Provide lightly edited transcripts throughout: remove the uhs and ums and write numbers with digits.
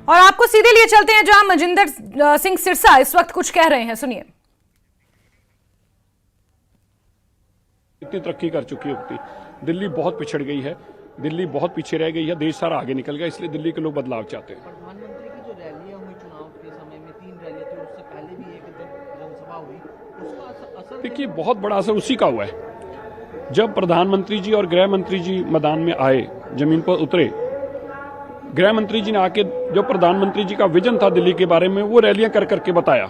और आपको सीधे लिए चलते हैं जहां मजिंदर सिंह सिरसा इस वक्त कुछ कह रहे हैं, सुनिए। इतनी तरक्की कर चुकी होती, दिल्ली बहुत पिछड़ गई है, दिल्ली बहुत पीछे रह गई है, देश सारा आगे निकल गया, इसलिए दिल्ली के लोग बदलाव चाहते हैं। प्रधानमंत्री की जो रैलियां हुई चुनाव के समय में, 3 रैलियां थी, उससे पहले भी एक जनसभा हुई, उसका असर देखिए बहुत बड़ा असर उसी का हुआ है। जब प्रधानमंत्री जी और गृह मंत्री जी मैदान में आए, जमीन पर उतरे, गृह मंत्री जी ने आके जो प्रधानमंत्री जी का विजन था दिल्ली के बारे में, वो रैलियां कर करके बताया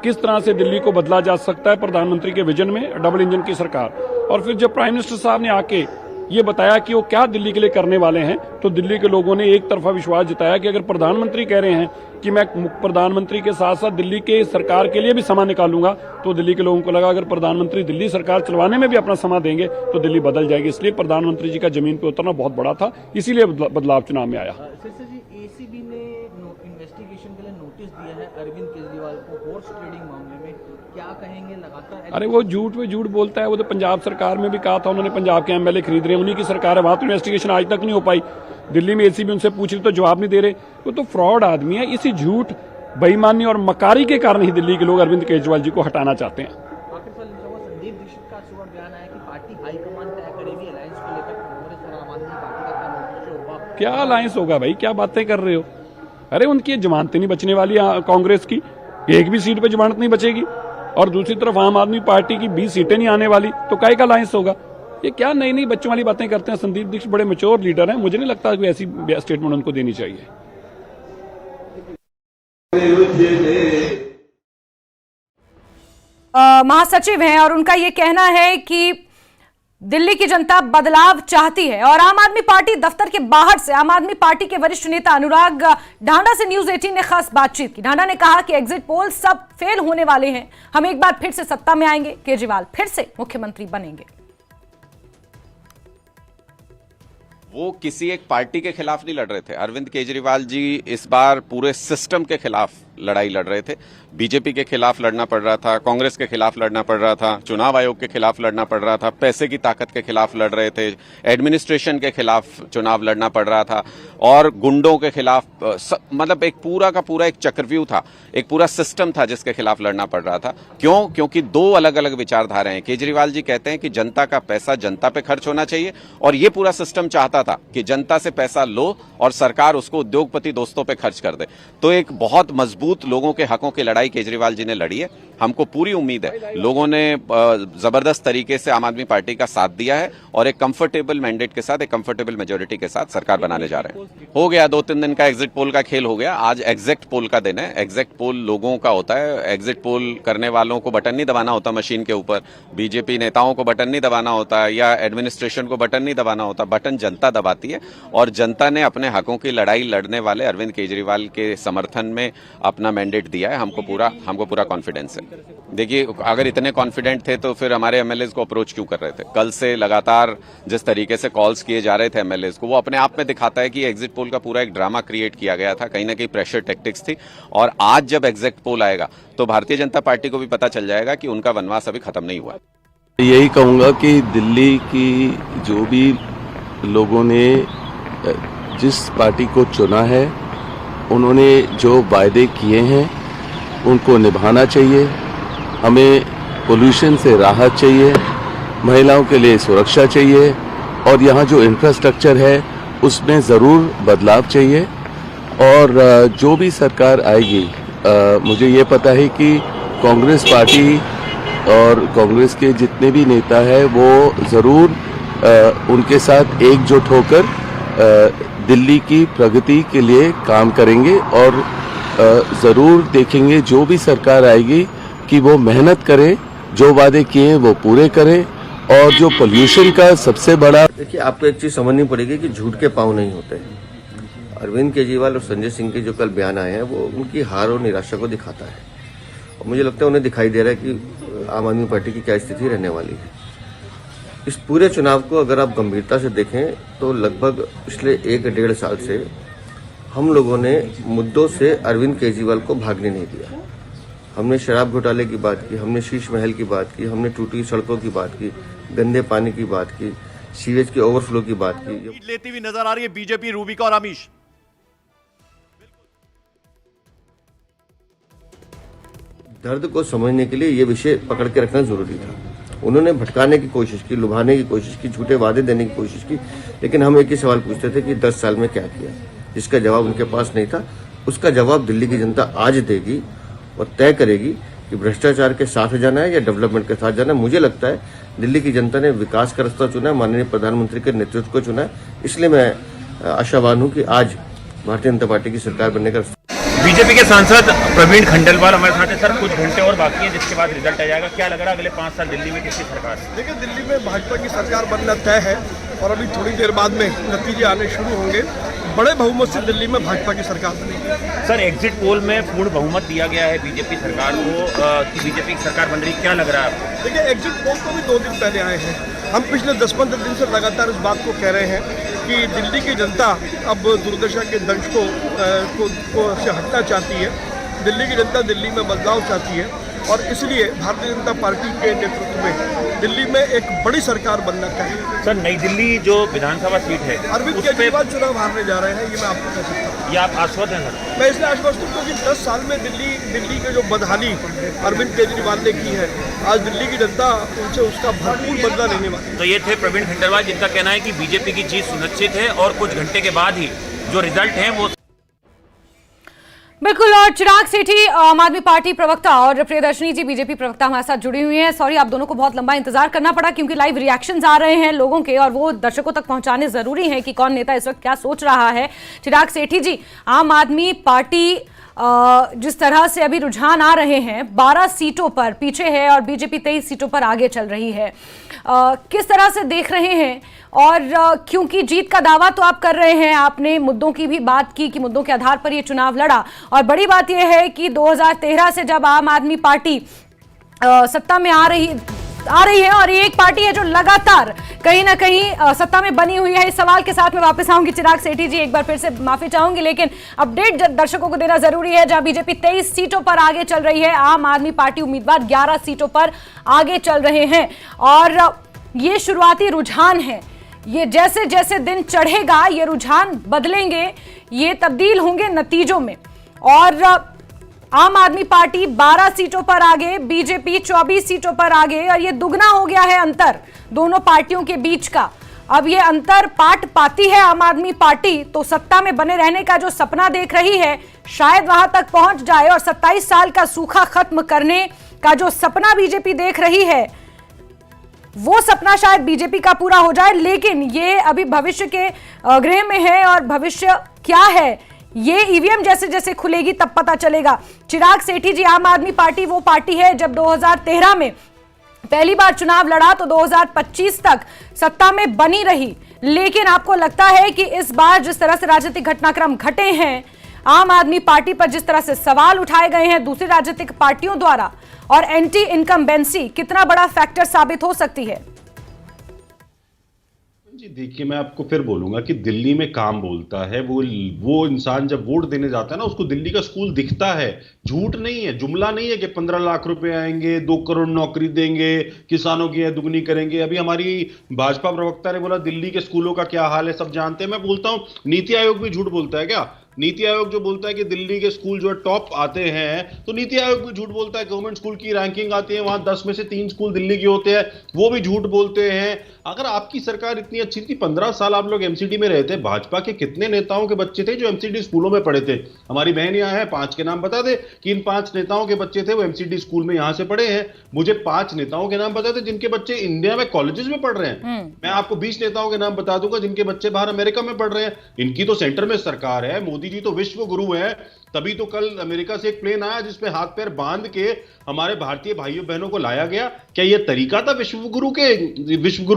किस तरह से दिल्ली को बदला जा सकता है प्रधानमंत्री के विजन में, डबल इंजन की सरकार। और फिर जब प्राइम मिनिस्टर साहब ने आके ये बताया कि वो क्या दिल्ली के लिए करने वाले हैं, तो दिल्ली के लोगों ने एक तरफा विश्वास जताया कि अगर प्रधानमंत्री कह रहे हैं कि मैं प्रधानमंत्री के साथ साथ दिल्ली के सरकार के लिए भी समय निकालूंगा, तो दिल्ली के लोगों को लगा अगर प्रधानमंत्री दिल्ली सरकार चलवाने में भी अपना समय देंगे तो दिल्ली बदल जाएगी। इसलिए प्रधानमंत्री जी का जमीन पर उतरना बहुत बड़ा था, इसीलिए बदलाव चुनाव में आया। एसीबी ने इन्वेस्टिगेशन के लिए नोटिस दिया है अरविंद केजरीवाल को हॉर्स ट्रेडिंग मामले में, क्या कहेंगे? लगातार अरे वो झूठ पे झूठ बोलता है। वो तो पंजाब सरकार में भी कहा था, उन्होंने पंजाब के एमएलए खरीद रहे हैं, उन्हीं की सरकार है, वहां तो इन्वेस्टिगेशन आज तक नहीं हो पाई। दिल्ली में एसीबी उनसे पूछ रही तो जवाब नहीं दे रहे। वो तो फ्रॉड आदमी है। इसी झूठ, बेईमानी और मकारी के कारण ही दिल्ली के लोग अरविंद केजरीवाल जी को हटाना चाहते हैं। संदीप दीक्षित का सुबह बयान आया कि पार्टी हाईकमान तय करेगी अलायंस को लेकर, कांग्रेस और आम आदमी पार्टी का क्या मोर्चा होगा? क्या अलायंस होगा भाई, क्या बातें कर रहे हो? अरे उनकी जमानतें नहीं बचने वाली कांग्रेस की, एक भी सीट पे जमानत नहीं बचेगी, और दूसरी तरफ आम आदमी पार्टी की 20 सीटें नहीं आने वाली, तो काय का अलायंस होगा? ये क्या नई नई बच्चों वाली बातें करते हैं। संदीप दीक्षित बड़े मैच्योर लीडर हैं, मुझे नहीं लगता कि ऐसी स्टेटमेंट उनको देनी चाहिए। महासचिव हैं और उनका ये कहना है कि दिल्ली की जनता बदलाव चाहती है। और आम आदमी पार्टी दफ्तर के बाहर से आम आदमी पार्टी के वरिष्ठ नेता अनुराग ढांडा से न्यूज 18 ने खास बातचीत की। ढांडा ने कहा कि एग्जिट पोल सब फेल होने वाले हैं, हम एक बार फिर से सत्ता में आएंगे, केजरीवाल फिर से मुख्यमंत्री बनेंगे। वो किसी एक पार्टी के खिलाफ नहीं लड़ रहे थे। अरविंद केजरीवाल जी इस बार पूरे सिस्टम के खिलाफ लड़ाई लड़ रहे थे। बीजेपी के खिलाफ लड़ना पड़ रहा था, कांग्रेस के खिलाफ लड़ना पड़ रहा था, चुनाव आयोग के खिलाफ लड़ना पड़ रहा था, पैसे की ताकत के खिलाफ लड़ रहे थे, एडमिनिस्ट्रेशन के खिलाफ चुनाव लड़ना पड़ रहा था, और गुंडों के खिलाफ, मतलब एक पूरा का पूरा एक चक्रव्यूह था, एक पूरा सिस्टम था जिसके खिलाफ लड़ना पड़ रहा था। क्यों? क्योंकि दो अलग अलग विचारधाराएं हैं। केजरीवाल जी कहते हैं कि जनता का पैसा जनता पे खर्च होना चाहिए, और ये पूरा सिस्टम चाहता था कि जनता से पैसा लो और सरकार उसको उद्योगपति दोस्तों पे खर्च कर दे। तो एक बहुत मजबूत लोगों के हकों की लड़ाई केजरीवाल जी ने लड़ी है। हमको पूरी उम्मीद है, लोगों ने जबरदस्त तरीके से आम आदमी पार्टी का साथ दिया है, और एक कंफर्टेबल मैंडेट के साथ, एक कंफर्टेबल मेजोरिटी के साथ सरकार बनाने जा रहे हैं। हो गया 2-3 दिन का एग्जिट पोल का खेल हो गया। आज एग्जैक्ट पोल का दिन है। एग्जैक्ट पोल लोगों का होता है। एग्जिट पोल करने वालों को बटन नहीं दबाना होता मशीन के ऊपर, बीजेपी नेताओं को बटन नहीं दबाना होता, या एडमिनिस्ट्रेशन को बटन नहीं दबाना होता। बटन जनता दबाती है, और जनता ने अपने हकों की लड़ाई लड़ने वाले अरविंद केजरीवाल के समर्थन में अपना मैंडेट दिया है। हमको पूरा कॉन्फिडेंस है। देखिए, अगर इतने कॉन्फिडेंट थे तो फिर हमारे एमएलए को अप्रोच क्यों कर रहे थे? कल से लगातार जिस तरीके से कॉल्स किए जा रहे थे एमएलए को, वो अपने आप में दिखाता है कि एग्जिट पोल का पूरा एक ड्रामा क्रिएट किया गया था, कहीं ना कहीं प्रेशर टैक्टिक्स थी। और आज जब एग्जिट पोल आएगा तो भारतीय जनता पार्टी को भी पता चल जाएगा कि उनका वनवास अभी खत्म नहीं हुआ। यही कहूंगा कि दिल्ली की जो भी लोगों ने जिस पार्टी को चुना है, उन्होंने जो वायदे किए हैं उनको निभाना चाहिए। हमें पोल्यूशन से राहत चाहिए, महिलाओं के लिए सुरक्षा चाहिए, और यहाँ जो इंफ्रास्ट्रक्चर है उसमें ज़रूर बदलाव चाहिए। और जो भी सरकार आएगी, मुझे ये पता है कि कांग्रेस पार्टी और कांग्रेस के जितने भी नेता हैं वो ज़रूर उनके साथ एकजुट होकर दिल्ली की प्रगति के लिए काम करेंगे, और ज़रूर देखेंगे जो भी सरकार आएगी कि वो मेहनत करे, जो वादे किए वो पूरे करें। और जो पोल्यूशन का सबसे बड़ा, देखिए, आपको एक चीज समझनी पड़ेगी कि झूठ के पांव नहीं होते। अरविंद केजरीवाल और संजय सिंह के जो कल बयान आए हैं वो उनकी हार और निराशा को दिखाता है, और मुझे लगता है उन्हें दिखाई दे रहा है कि आम आदमी पार्टी की क्या स्थिति रहने वाली है। इस पूरे चुनाव को अगर आप गंभीरता से देखें तो लगभग पिछले 1-1.5 साल से हम लोगों ने मुद्दों से अरविंद केजरीवाल को भागने नहीं दिया। हमने शराब घोटाले की बात की, हमने शीश महल की बात की, हमने टूटी सड़कों की बात की, गंदे पानी की बात की, सीवेज के ओवरफ्लो की बात की। लेती हुई नजर आ रही है बीजेपी, रूबिका और अमीश। दर्द को समझने के लिए ये विषय पकड़ के रखना जरूरी था। उन्होंने भटकाने की कोशिश की, लुभाने की कोशिश की, झूठे वादे देने की कोशिश की, लेकिन हम एक ही सवाल पूछते थे कि 10 साल में क्या किया, जिसका जवाब उनके पास नहीं था। उसका जवाब दिल्ली की जनता आज देगी और तय करेगी कि भ्रष्टाचार के साथ जाना है या डेवलपमेंट के साथ जाना है। मुझे लगता है दिल्ली की जनता ने विकास का रास्ता चुना है, माननीय प्रधानमंत्री के नेतृत्व को चुना है, इसलिए मैं आशावान हूं कि आज भारतीय जनता पार्टी की सरकार बनने का बीजेपी के सांसद प्रवीण खंडेलवाल हमारे साथ हैं। सर, कुछ घंटे और बाकी है जिसके बाद रिजल्ट आ जाएगा। क्या लग रहा है अगले 5 साल दिल्ली में किसकी सरकार? देखिए, दिल्ली में भाजपा की सरकार बनना तय है और अभी थोड़ी देर बाद में नतीजे आने शुरू होंगे। बड़े बहुमत से दिल्ली में भाजपा की सरकार बनेगी। सर, एग्जिट पोल में पूर्ण बहुमत दिया गया है बीजेपी सरकार को कि बीजेपी की सरकार बन रही, क्या लग रहा है आपको? देखिए, एग्जिट पोल को भी 2 दिन पहले आए हैं। हम पिछले 10-15 दिन से लगातार इस बात को कह रहे हैं कि दिल्ली की जनता अब दुर्दशा के दंश को से हटना चाहती है। दिल्ली की जनता दिल्ली में बदलाव चाहती है और इसलिए भारतीय जनता पार्टी के नेतृत्व में दिल्ली में एक बड़ी सरकार बनना चाहिए। सर, नई दिल्ली जो विधानसभा सीट है अरविंद केजरीवाल चुनाव हारने जा रहे हैं, ये मैं आपको कह सकता हूँ। ये आप आश्वस्त हैं सर? मैं इसलिए आश्वस्त हूँ क्योंकि 10 साल में दिल्ली की जो बदहाली अरविंद केजरीवाल ने की है, आज दिल्ली की जनता उनसे उसका भरपूर बदला लेने वाली है। तो ये थे प्रवीण खंडेलवाल, जिनका कहना है कि बीजेपी की जीत सुनिश्चित है और कुछ घंटे के बाद ही जो रिजल्ट है वो बिल्कुल। और चिराग सेठी आम आदमी पार्टी प्रवक्ता और प्रियदर्शनी जी बीजेपी प्रवक्ता हमारे साथ जुड़ी हुई हैं। सॉरी, आप दोनों को बहुत लंबा इंतजार करना पड़ा क्योंकि लाइव रिएक्शंस आ रहे हैं लोगों के और वो दर्शकों तक पहुंचाने जरूरी है कि कौन नेता इस वक्त क्या सोच रहा है। चिराग सेठी जी, आम आदमी पार्टी जिस तरह से अभी रुझान आ रहे हैं, 12 सीटों पर पीछे है और बीजेपी 23 सीटों पर आगे चल रही है, किस तरह से देख रहे हैं? और क्योंकि जीत का दावा तो आप कर रहे हैं, आपने मुद्दों की भी बात की कि मुद्दों के आधार पर ये चुनाव लड़ा, और बड़ी बात यह है कि 2013 से जब आम आदमी पार्टी सत्ता में आ रही है और ये एक पार्टी है जो लगातार कहीं ना कहीं सत्ता में बनी हुई है। इस सवाल के साथ मैं वापस आऊंगी चिराग सेठी जी, एक बार फिर से माफी चाहूंगी, लेकिन अपडेट दर्शकों को देना जरूरी है। जहां बीजेपी 23 सीटों पर आगे चल रही है, आम आदमी पार्टी उम्मीदवार 11 सीटों पर आगे चल रहे हैं और ये शुरुआती रुझान है। ये जैसे जैसे दिन चढ़ेगा ये रुझान बदलेंगे, ये तब्दील होंगे नतीजों में। और आम आदमी पार्टी 12 सीटों पर आगे, बीजेपी 24 सीटों पर आगे, और ये दुगना हो गया है अंतर दोनों पार्टियों के बीच का। अब ये अंतर पाट पाती है आम आदमी पार्टी तो सत्ता में बने रहने का जो सपना देख रही है शायद वहां तक पहुंच जाए, और 27 साल का सूखा खत्म करने का जो सपना बीजेपी देख रही है वो सपना शायद बीजेपी का पूरा हो जाए। लेकिन ये अभी भविष्य के गृह में है और भविष्य क्या है ये ईवीएम जैसे जैसे खुलेगी तब पता चलेगा। चिराग सेठी जी, आम आदमी पार्टी वो पार्टी है जब 2013 में पहली बार चुनाव लड़ा तो 2025 तक सत्ता में बनी रही, लेकिन आपको लगता है कि इस बार जिस तरह से राजनीतिक घटनाक्रम घटे हैं, आम आदमी पार्टी पर जिस तरह से सवाल उठाए गए हैं दूसरी राजनीतिक पार्टियों द्वारा, और एंटी इनकम्बेंसी कितना बड़ा फैक्टर साबित हो सकती है? जी देखिए, मैं आपको फिर बोलूंगा कि दिल्ली में काम बोलता है। वो इंसान जब वोट देने जाता है ना, उसको दिल्ली का स्कूल दिखता है। झूठ नहीं है, जुमला नहीं है कि 15 लाख रुपए आएंगे, 2 करोड़ नौकरी देंगे, किसानों की दुगनी करेंगे। अभी हमारी भाजपा प्रवक्ता ने बोला दिल्ली के स्कूलों का क्या हाल है सब जानते हैं। मैं बोलता हूं नीति आयोग भी झूठ बोलता है क्या? नीति आयोग जो बोलता है कि दिल्ली के स्कूल जो है टॉप आते हैं, तो नीति आयोग भी झूठ बोलता है। गवर्नमेंट स्कूल की रैंकिंग आती है, वहां 10 में से 3 स्कूल दिल्ली के होते हैं, वो भी झूठ बोलते हैं। अगर आपकी सरकार इतनी अच्छी थी, 15 साल आप लोग एमसीडी में रहे थे, भाजपा के कितने नेताओं के बच्चे थे जो एमसीडी स्कूलों में पढ़े थे? हमारी बहन यहाँ है, 5 के नाम बता दे कि इन 5 नेताओं के बच्चे थे वो एमसीडी स्कूल में यहां से पढ़े हैं। मुझे 5 नेताओं के नाम बता दे जिनके बच्चे इंडिया में कॉलेजेस में पढ़ रहे हैं। मैं आपको 20 नेताओं के नाम बता दूंगा जिनके बच्चे बाहर अमेरिका में पढ़ रहे हैं। इनकी तो सेंटर में सरकार है, मोदी जी तो विश्व गुरु है। तभी तो कल अमेरिका से एक प्लेन आया जिसमें हाथ पैर बांध के हमारे भारतीय भाइयों बहनों को लाया गया। क्या यह तरीका था विश्व गुरु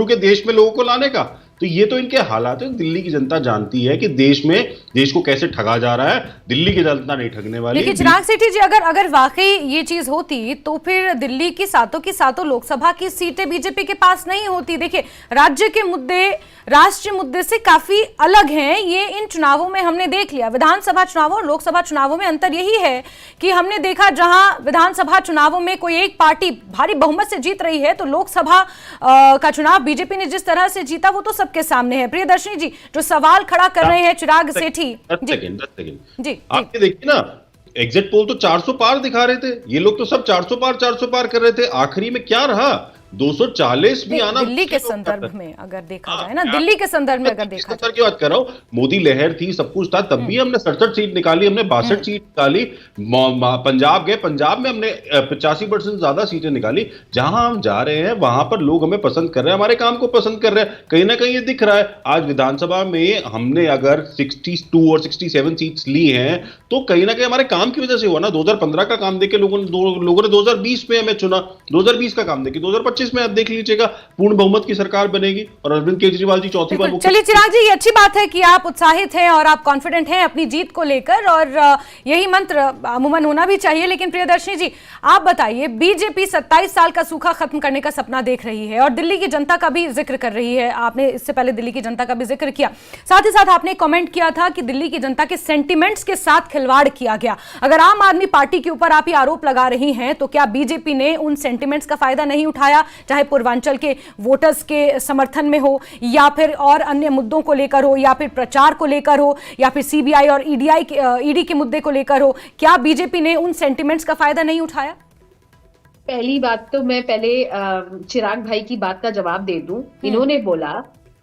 के देश में लोगों को लाने का? तो ये तो इनके हालात है। दिल्ली की जनता जानती है कि देश को कैसे ठगा जा रहा है। दिल्ली की जनता नहीं ठगने वाली। देखिए चिराग सेठी जी, अगर वाकई ये चीज होती तो फिर दिल्ली की सातों लोकसभा की सीटें बीजेपी के पास नहीं होती। देखिए, राज्य के मुद्दे राष्ट्रीय मुद्दे से काफी अलग हैं। ये इन चुनावों में हमने देख लिया। विधानसभा चुनावों और लोकसभा चुनावों में अंतर यही है कि हमने देखा जहां विधानसभा चुनावों में कोई एक पार्टी भारी बहुमत से जीत रही है, तो लोकसभा का चुनाव बीजेपी ने जिस तरह से जीता वो तो सबके सामने है। प्रियदर्शनी जी, जो सवाल खड़ा कर रहे हैं चिराग सेठी, 10 सेकंड जी आपने देखिए ना, एग्जिट पोल तो 400 पार दिखा रहे थे, ये लोग तो सब 400 पार कर रहे थे। आखिरी में क्या रहा, 240 भी आना। दिल्ली के संदर्भ में अगर देखा जाए ना, दिल्ली के संदर्भ में अगर देखा जाए, की बात कर रहा हूं, मोदी लहर थी, सब कुछ था, तब भी हमने 67 सीट निकाली, हमने 62 सीट निकाली। पंजाब गए, पंजाब में हमने 85% ज्यादा सीटें निकाली। जहां हम जा रहे हैं वहां पर लोग हमें पसंद कर रहे हैं, हमारे काम को पसंद कर रहे हैं, कहीं ना कहीं ये दिख रहा है। आज विधानसभा में हमने अगर 62 और 67 सीट्स ली हैं तो कहीं ना कहीं हमारे काम की वजह से हुआ ना। 2015 का काम देके लोगों ने 2020 में हमें चुना, 2020 का काम देके 2025 में आप देख लीजिएगा पूर्ण बहुमत की सरकार बनेगी और अरविंद केजरीवाल जी चौथी बार। चलिए चिराग जी, ये अच्छी बात है कि आप उत्साहित हैं और आप कॉन्फिडेंट हैं अपनी जीत को लेकर, और यही मंत्र अमूमन होना भी चाहिए। लेकिन प्रियदर्शनी जी, आप बताइए, बीजेपी 27 साल का सूखा खत्म करने का सपना देख रही है और दिल्ली की जनता का भी जिक्र कर रही है। आपने इससे पहले दिल्ली की जनता का भी जिक्र किया, साथ ही साथ आपने कमेंट किया था कि दिल्ली की जनता के सेंटिमेंट्स के साथ खिलवाड़ किया गया। अगर आम आदमी पार्टी के ऊपर आप ये आरोप लगा रही हैं तो क्या बीजेपी ने उन सेंटिमेंट्स का फायदा नहीं उठाया, चाहे पूर्वांचल के वोटर्स के समर्थन में हो, या फिर और अन्य मुद्दों को लेकर हो, या फिर प्रचार को लेकर हो, या फिर सीबीआई और ईडी के मुद्दे को लेकर हो? क्या बीजेपी ने उन सेंटिमेंट्स का फायदा नहीं उठाया? पहली बात तो मैं पहले चिराग भाई की बात का जवाब दे दूं। इन्होंने बोला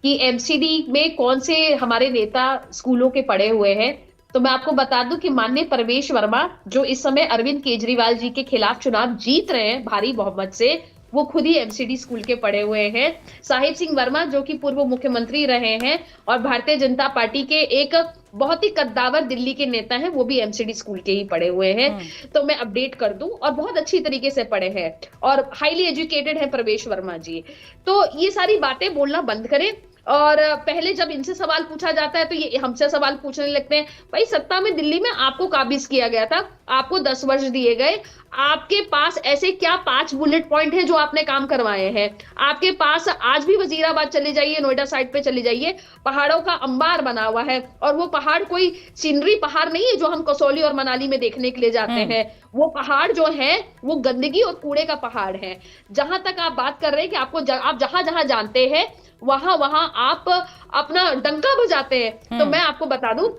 कि एमसीडी में कौन से हमारे नेता स्कूलों के पढ़े हुए हैं, तो मैं आपको बता दूं कि माननीय परवेश वर्मा, जो इस समय अरविंद केजरीवाल जी के खिलाफ चुनाव जीत रहे हैं भारी बहुमत से, वो खुद ही एमसीडी स्कूल के पढ़े हुए हैं। साहिब सिंह वर्मा, जो कि पूर्व मुख्यमंत्री रहे हैं और भारतीय जनता पार्टी के एक बहुत ही कद्दावर दिल्ली के नेता हैं, वो भी एमसीडी स्कूल के ही पढ़े हुए हैं। तो मैं अपडेट कर दूं, और बहुत अच्छी तरीके से पढ़े हैं और हाईली एजुकेटेड है परवेश वर्मा जी। तो ये सारी बातें बोलना बंद करें। और पहले जब इनसे सवाल पूछा जाता है तो ये हमसे सवाल पूछने लगते हैं। भाई, सत्ता में दिल्ली में आपको काबिज किया गया था, आपको 10 वर्ष दिए गए, आपके पास ऐसे क्या 5 बुलेट पॉइंट हैं जो आपने काम करवाए हैं? आपके पास आज भी वजीराबाद चले जाइए, नोएडा साइड पे चले जाइए, पहाड़ों का अंबार बना हुआ है, और वो पहाड़ कोई सीनरी पहाड़ नहीं है जो हम कसौली और मनाली में देखने के लिए जाते हैं। वो पहाड़ जो है वो गंदगी और कूड़े का पहाड़ है। जहां तक आप बात कर रहे हैं कि आप जहां जहां जानते हैं वहां आप अपना डंका बजाते हैं, तो मैं आपको बता दूं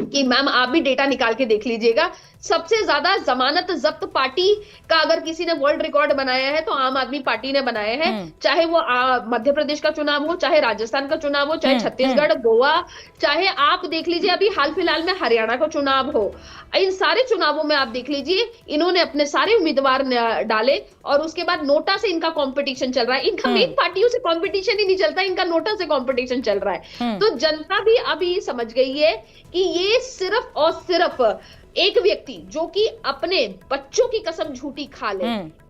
कि मैम, आप भी डेटा निकाल के देख लीजिएगा। सबसे ज्यादा जमानत जब्त पार्टी का अगर किसी ने वर्ल्ड रिकॉर्ड बनाया है तो आम आदमी पार्टी ने बनाया है। चाहे वो मध्य प्रदेश का चुनाव हो, चाहे राजस्थान का चुनाव हो, चाहे छत्तीसगढ़, गोवा, चाहे आप देख लीजिए अभी हाल फिलहाल में हरियाणा का चुनाव हो। इन सारे चुनावों में आप देख लीजिए, इन्होंने अपने सारे उम्मीदवार डाले और उसके बाद नोटा से इनका कंपटीशन चल रहा है। इनका मेन पार्टियों से कंपटीशन ही नहीं चलता, इनका नोटा से कंपटीशन चल रहा है। तो जनता भी अभी समझ गई है कि ये सिर्फ और सिर्फ एक व्यक्ति जो कि अपने बच्चों की कसम झूठी खा ले,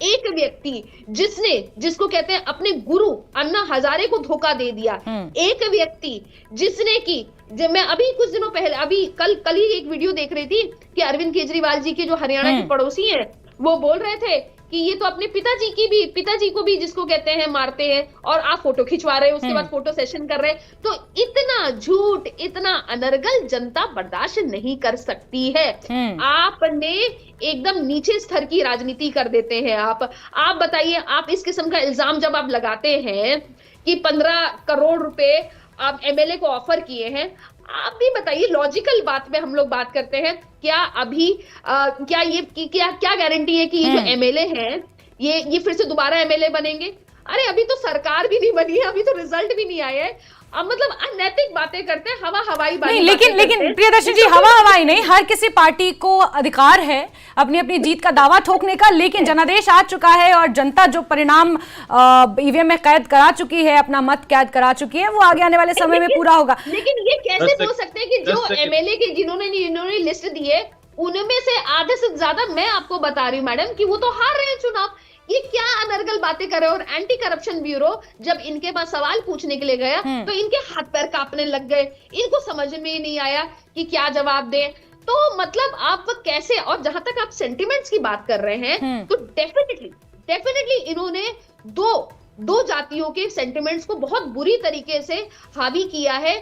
एक व्यक्ति जिसको कहते हैं अपने गुरु अन्ना हजारे को धोखा दे दिया, एक व्यक्ति जिसने की, जब मैं अभी कुछ दिनों पहले, अभी कल ही एक वीडियो देख रही थी कि अरविंद केजरीवाल जी के जो हरियाणा के पड़ोसी हैं वो बोल रहे थे कि ये तो अपने पिताजी को भी जिसको कहते हैं मारते हैं, और आप फोटो खिंचवा रहे हैं, उसके बाद फोटो सेशन कर रहे हैं। तो इतना झूठ, इतना अनर्गल जनता बर्दाश्त नहीं कर सकती है। आपने एकदम नीचे स्तर की राजनीति कर देते हैं आप बताइए, आप इस किस्म का इल्जाम जब आप लगाते हैं कि 15 करोड़ रुपए आप एमएलए को ऑफर किए हैं, आप भी बताइए, लॉजिकल बात में हम लोग बात करते हैं, क्या अभी क्या गारंटी है कि ये जो एमएलए हैं ये फिर से दोबारा एमएलए बनेंगे? अरे अभी तो सरकार भी नहीं बनी है, अभी तो रिजल्ट भी नहीं आया है। अब मतलब अनैतिक बातें करते हैं, हवाई बातें। नहीं, लेकिन प्रियदर्शनी जी, हवाई नहीं, हर किसी पार्टी को अधिकार है अपनी जीत का दावा ठोकने का, लेकिन जनादेश आ चुका है और जनता जो परिणाम ईवीएम में कैद करा चुकी है, अपना मत कैद करा चुकी है, वो आगे आने वाले समय में पूरा होगा। लेकिन ये कैसे हो सकते हैं कि जो एमएलए के जिन्होंने लिस्ट दी है उनमें से आधे से ज्यादा, मैं आपको बता रही हूँ मैडम, कि वो तो हार रहे हैं चुनाव। ये क्या अनर्गल बातें कर रहे हो? और एंटी करप्शन ब्यूरो जब इनके पास सवाल पूछने के लिए गया तो इनके हाथ पैर कांपने लग गए, इनको समझ में ही नहीं आया कि क्या जवाब दें। तो मतलब आप कैसे, और जहां तक आप सेंटिमेंट्स की बात कर रहे हैं तो डेफिनेटली इन्होंने दो जातियों के सेंटिमेंट्स को बहुत बुरी तरीके से हावी किया है।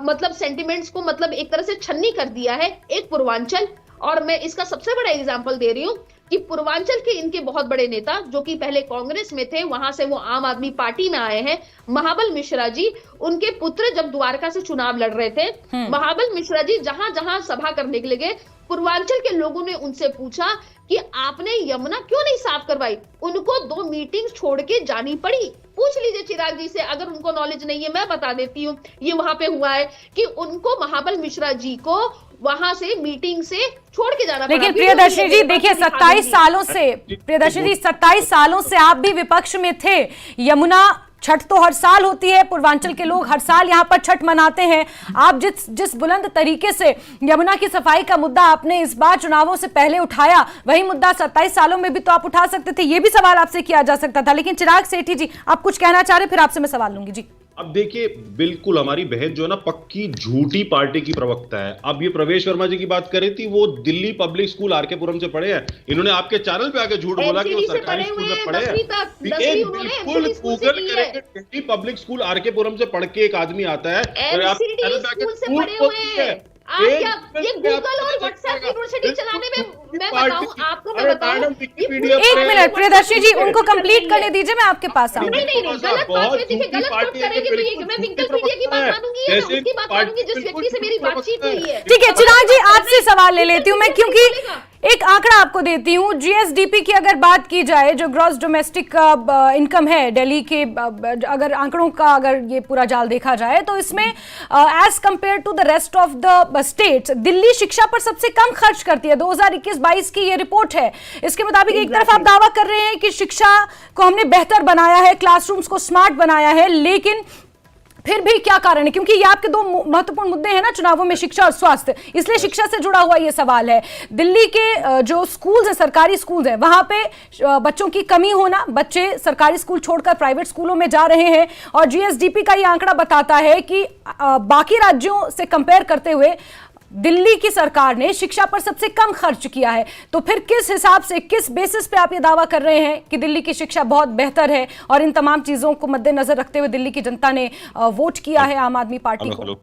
मतलब सेंटिमेंट्स को मतलब एक तरह से छन्नी कर दिया है। एक पूर्वांचल, और मैं इसका सबसे बड़ा एग्जांपल दे रही हूँ, कि पूर्वांचल के इनके बहुत बड़े नेता जो कि पहले कांग्रेस में थे, वहां से वो आम आदमी पार्टी में आए हैं, महाबल मिश्रा जी, उनके पुत्र जब द्वारका से चुनाव लड़ रहे थे, महाबल मिश्रा जी जहां जहां सभा करने के लिए, पूर्वांचल के लोगों ने उनसे पूछा कि आपने यमुना क्यों नहीं साफ करवाई। उनको 2 मीटिंग छोड़ के जानी पड़ी। पूछ लीजिए चिराग जी से, अगर उनको नॉलेज नहीं है मैं बता देती हूँ। ये वहां पे हुआ है कि उनको महाबल मिश्रा जी को वहां से मीटिंग से छोड़ के जाना पड़ा। लेकिन प्रियदर्शनी जी देखिए 27 सालों से, प्रियदर्शनी जी 27 सालों से आप भी विपक्ष में थे। यमुना छठ तो हर साल होती है, पूर्वांचल के लोग हर साल यहाँ पर छठ मनाते हैं। आप जिस बुलंद तरीके से यमुना की सफाई का मुद्दा आपने इस बार चुनावों से पहले उठाया, वही मुद्दा 27 सालों में भी तो आप उठा सकते थे। ये भी सवाल आपसे किया जा सकता था। लेकिन चिराग सेठी जी आप कुछ कहना चाह रहे, फिर आपसे मैं सवाल लूंगी जी। अब देखिए, बिल्कुल हमारी बहन जो है ना पक्की झूठी पार्टी की प्रवक्ता है। अब ये प्रवेश वर्मा जी की बात कर रही थी, वो दिल्ली पब्लिक स्कूल आरकेपुरम से पढ़े हैं। इन्होंने आपके चैनल पे आके झूठ बोला कि वो सरकारी स्कूल में पढ़े हैं। बिल्कुल गूगल करेंगे, दिल्ली पब्लिक स्कूल आरकेपुरम से पढ़ के एक आदमी आता है और आप चैनल पे आके झूठ बोलती है। ये गूगल और व्हाट्सएप यूनिवर्सिटी चलाने में मैं बताऊं आपको, मैं बताऊं। एक मिनट प्रियदर्शनी जी, उनको कंप्लीट करने दीजिए, मैं आपके पास आऊं। नहीं गलत बात है, देखिए गलत बात करेंगे तो ये मैं विंकलपीडिया की बात मानूंगी या उसकी बात मानूंगी जिस व्यक्ति से मेरी बातचीत हुई है। ठीक है चिराग जी, आपसे सवाल ले लेती हूँ मैं, क्योंकि एक आंकड़ा आपको देती हूँ। जीएसडीपी की अगर बात की जाए, जो ग्रॉस डोमेस्टिक इनकम है दिल्ली के, अगर आंकड़ों का अगर ये पूरा जाल देखा जाए तो इसमें as compared to the rest of the states Delhi शिक्षा पर सबसे कम खर्च करती है। 2021-22 की ये रिपोर्ट है। इसके मुताबिक एक तरफ आप दावा कर रहे हैं कि शिक्षा को हमने बेहतर बनाया है, क्लासरूम्स को स्मार्ट बनाया है, लेकिन फिर भी क्या कारण है? क्योंकि ये आपके 2 महत्वपूर्ण मुद्दे हैं ना चुनावों में, शिक्षा और स्वास्थ्य, इसलिए शिक्षा से जुड़ा हुआ ये सवाल है। दिल्ली के जो स्कूल्स हैं, सरकारी स्कूल्स हैं, वहां पे बच्चों की कमी होना, बच्चे सरकारी स्कूल छोड़कर प्राइवेट स्कूलों में जा रहे हैं, और जीएसडीपी का ये आंकड़ा बताता है कि बाकी राज्यों से कंपेयर करते हुए दिल्ली की सरकार ने शिक्षा पर सबसे कम खर्च किया है। तो फिर किस हिसाब से, किस बेसिस पे आप ये दावा कर रहे हैं कि दिल्ली की शिक्षा बहुत बेहतर है, और इन तमाम चीजों को मद्देनजर रखते हुए दिल्ली की जनता ने वोट किया है आम आदमी पार्टी को?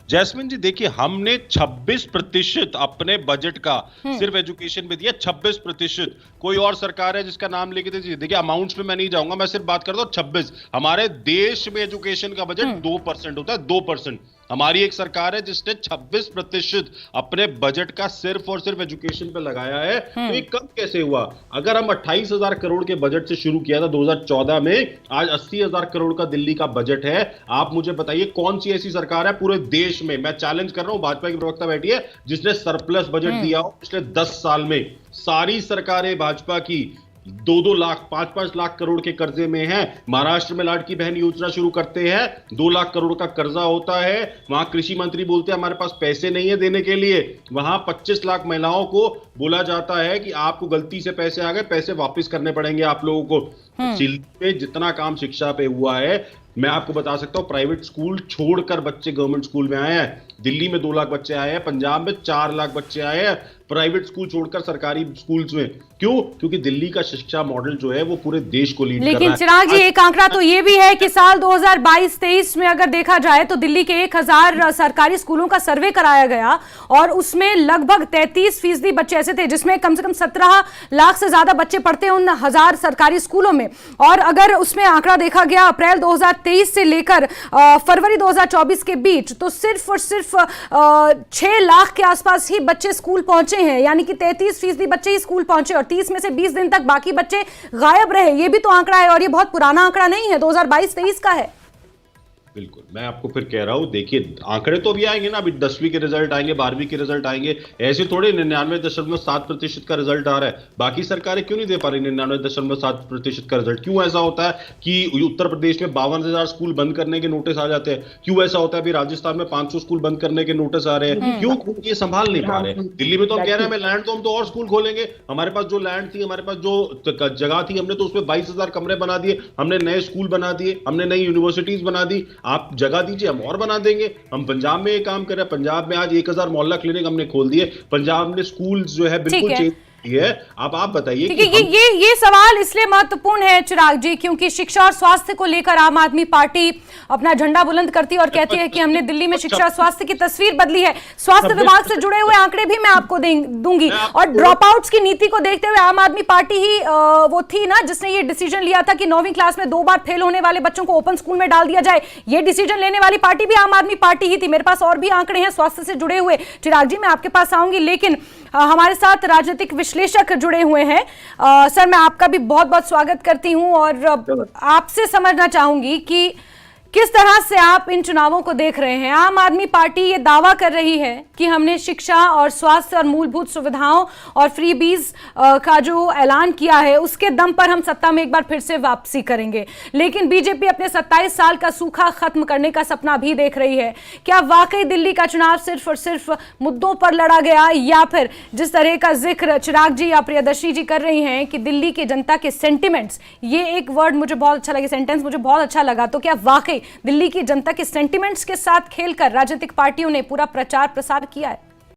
जैस्मिन जी देखिए, हमने 26% अपने बजट का सिर्फ एजुकेशन में दिया। 26%। कोई और सरकार है जिसका नाम लेके दीजिए। देखिए अमाउंट्स में मैं नहीं जाऊंगा, मैं सिर्फ बात करता हूं 26। हमारे देश में एजुकेशन का बजट 2% होता है, 2%। हमारी एक सरकार है जिसने 26% अपने बजट का सिर्फ और सिर्फ एजुकेशन पे लगाया है। तो ये कम कैसे हुआ? अगर हम 28,000 करोड़ के बजट से शुरू किया था 2014 में, आज 80,000 करोड़ का दिल्ली का बजट है। आप मुझे बताइए कौन सी ऐसी सरकार है पूरे देश में, मैं चैलेंज कर रहा हूं, भाजपा की प्रवक्ता बैठी है, जिसने सरप्लस बजट दिया हो पिछले 10 साल में। सारी सरकारें भाजपा की 2-2 लाख 5-5 लाख करोड़ के कर्जे में हैं। महाराष्ट्र में लाडकी बहन योजना शुरू करते हैं, 2 लाख करोड़ का कर्जा होता है। वहां कृषि मंत्री बोलते हैं हमारे पास पैसे नहीं है देने के लिए। वहां 25 लाख महिलाओं को बोला जाता है कि आपको गलती से पैसे आ गए, पैसे वापस करने पड़ेंगे आप लोगों को। दिल्ली में जितना काम शिक्षा पे हुआ है, मैं आपको बता सकता हूं, प्राइवेट स्कूल छोड़कर बच्चे गवर्नमेंट स्कूल में आए हैं। दिल्ली में 2 लाख बच्चे आए हैं, पंजाब में 4 लाख बच्चे आए हैं प्राइवेट स्कूल छोड़कर सरकारी स्कूल्स में। क्यों? क्योंकि दिल्ली का शिक्षा मॉडल जो है वो पूरे देश को लीड कर रहा है। लेकिन चिराग जी एक आंकड़ा तो ये भी है कि साल 2022-23 में अगर देखा जाए तो दिल्ली के 1000 सरकारी स्कूलों का सर्वे कराया गया, और उसमें लगभग 33% बच्चे ऐसे थे जिसमें कम से कम 17 लाख से ज्यादा बच्चे पढ़ते हैं उन 1000 सरकारी स्कूलों में। और अगर उसमें आंकड़ा देखा गया अप्रैल 2023 से लेकर फरवरी 2024 के बीच, तो सिर्फ और सिर्फ 6 लाख के आसपास ही बच्चे स्कूल पहुंचे हैं, यानी कि 33% बच्चे ही स्कूल पहुंचे, और 30 में से 20 दिन तक बाकी बच्चे गायब रहे। ये भी तो आंकड़ा है, और ये बहुत पुराना आंकड़ा नहीं है, 2022-23 का है। बिल्कुल, मैं आपको फिर कह रहा हूं, देखिए आंकड़े तो अभी आएंगे ना, अभी 10वीं के रिजल्ट आएंगे, 12वीं के रिजल्ट आएंगे। ऐसे थोड़े 99.7% का रिजल्ट आ रहा है। बाकी सरकारें क्यों नहीं दे पा रही 99.7% का रिजल्ट? क्यों ऐसा होता है कि उत्तर प्रदेश में 52,000 स्कूल बंद करने के नोटिस आ जाते हैं? क्यों ऐसा होता है अभी राजस्थान में 500 स्कूल बंद करने के नोटिस आ रहे हैं? क्यों? ये संभाल नहीं पा रहे। दिल्ली में तो हम कह रहे हैं हमें लैंड, तो हम तो और स्कूल खोलेंगे। हमारे पास जो लैंड थी, हमारे पास जो जगह थी, हमने तो उसमें 22,000 कमरे बना दिए, हमने नए स्कूल बना दिए, हमने नई यूनिवर्सिटीज बना दी। आप जगह दीजिए, हम और बना देंगे। हम पंजाब में ये काम कर रहे हैं। पंजाब में आज 1000 मोहल्ला क्लिनिक हमने खोल दिए। पंजाब ने स्कूल जो है बिल्कुल चेंज है। आप बताइए ठीक है, ये सवाल इसलिए महत्वपूर्ण है चिराग जी, क्योंकि शिक्षा और स्वास्थ्य को लेकर आम आदमी पार्टी अपना झंडा बुलंद करती है और कहती है कि हमने दिल्ली में शिक्षा और स्वास्थ्य की तस्वीर बदली है। स्वास्थ्य विभाग से जुड़े हुए आंकड़े भी मैं आपको दूंगी। और ड्रॉप आउट्स की नीति को देखते हुए आम आदमी पार्टी ही वो थी ना जिसने ये डिसीजन लिया था कि 9वीं क्लास में 2 बार फेल होने वाले बच्चों को ओपन स्कूल में डाल दिया जाए। ये डिसीजन लेने वाली पार्टी भी आम आदमी पार्टी ही थी। मेरे पास और भी आंकड़े हैं स्वास्थ्य से जुड़े हुए। चिराग जी, मैं आपके पास आऊंगी, लेकिन हमारे साथ राजनीतिक विश्लेषक जुड़े हुए हैं। सर, मैं आपका भी बहुत बहुत स्वागत करती हूं और आपसे समझना चाहूंगी कि किस तरह से आप इन चुनावों को देख रहे हैं। आम आदमी पार्टी ये दावा कर रही है कि हमने शिक्षा और स्वास्थ्य और मूलभूत सुविधाओं और फ्रीबीज का जो ऐलान किया है उसके दम पर हम सत्ता में एक बार फिर से वापसी करेंगे, लेकिन बीजेपी अपने 27 साल का सूखा खत्म करने का सपना भी देख रही है। क्या वाकई दिल्ली का चुनाव सिर्फ और सिर्फ मुद्दों पर लड़ा गया, या फिर जिस तरह का जिक्र चिराग जी या प्रियदर्शी जी कर रही हैं कि दिल्ली की जनता के सेंटिमेंट्स, ये एक वर्ड मुझे बहुत अच्छा लगा, सेंटेंस मुझे बहुत अच्छा लगा, तो क्या वाकई दिल्ली की जनता के सेंटिमेंट्स के साथ खेलकर राजनीतिक पार्टियों ने पूरा प्रचार प्रसार किया है?